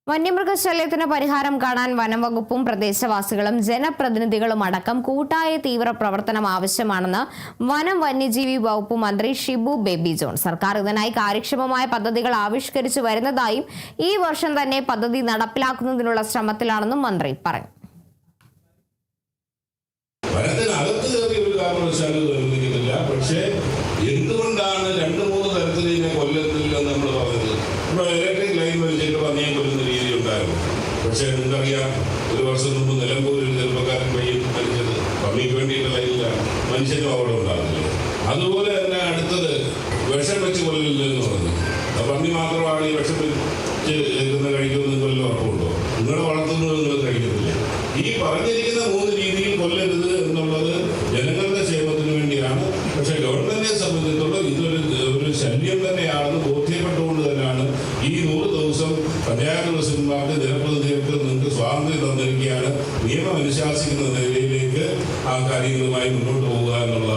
വന്യമൃഗശല്യത്തിന് പരിഹാരം കാണാൻ വനംവകുപ്പും പ്രദേശവാസികളും ജനപ്രതിനിധികളും അടക്കം കൂട്ടായ തീവ്ര പ്രവർത്തനം ആവശ്യമാണെന്ന് വനം വന്യജീവി വകുപ്പ് മന്ത്രി ഷിബു ബേബി ജോൺ. സർക്കാർ ഇതിനായി കാര്യക്ഷമമായ പദ്ധതികൾ ആവിഷ്കരിച്ചു വരുന്നതായും ഈ വർഷം തന്നെ പദ്ധതി നടപ്പിലാക്കുന്നതിനുള്ള ശ്രമത്തിലാണെന്നും മന്ത്രി പറഞ്ഞു. പക്ഷേ എന്തുകൊണ്ടാണ് 2-3 തരത്തിൽ ഇതിനെ കൊല്ലത്തില്ലെന്ന് നമ്മൾ പറഞ്ഞത്? ഇപ്പോൾ ഇലക്ട്രിക് ലൈൻ വലിച്ചിട്ട് പന്നിയെ കൊല്ലുന്ന രീതി ഉണ്ടായിരുന്നു. പക്ഷേ നിങ്ങൾക്കറിയാം, ഒരു വർഷം മുമ്പ് നിലമ്പൂരിൽ ചെറുപ്പക്കാരൻ പയ്യൻ മരിച്ചത് പന്നിക്ക് വേണ്ടിയിട്ട് ലൈനിലാണ്, മനുഷ്യനും അവിടെ ഉണ്ടാകുന്നില്ല. അതുപോലെ തന്നെ അടുത്തത് വിഷം വെച്ച് കൊല്ലില്ലെന്ന് പറഞ്ഞു. പന്നി മാത്രമാണ് ഈ വിഷം വെച്ച് കഴിക്കുന്നത് നിങ്ങൾക്ക് ഉറപ്പുണ്ടോ? നിങ്ങൾ വളർത്തുന്നത് നിങ്ങൾ കഴിക്കുന്നില്ല. ഈ പറഞ്ഞിരിക്കുന്ന 3 രീതിയിൽ കൊല്ലരുത് എന്നുള്ളത് ജനങ്ങളുടെ ക്ഷേമത്തിന് വേണ്ടിയാണ്. പക്ഷെ ഗവൺമെന്റിനെ സംബന്ധിച്ചിടത്തോളം ഇതൊരു ശല്യം തന്നെയാണെന്ന് ബോധ്യപ്പെട്ടുകൊണ്ട് തന്നെയാണ് ഈ 100 ദിവസം പഞ്ചായത്ത് പ്രസിഡന്റുമാർക്ക് ജനപ്രതിനിധികൾക്ക് നിങ്ങൾക്ക് സ്വാതന്ത്ര്യം തന്നിരിക്കുകയാണ്. നിയമം അനുശാസിക്കുന്ന നിലയിലേക്ക് ആ കാര്യങ്ങളുമായി മുന്നോട്ട് പോകുക എന്നുള്ള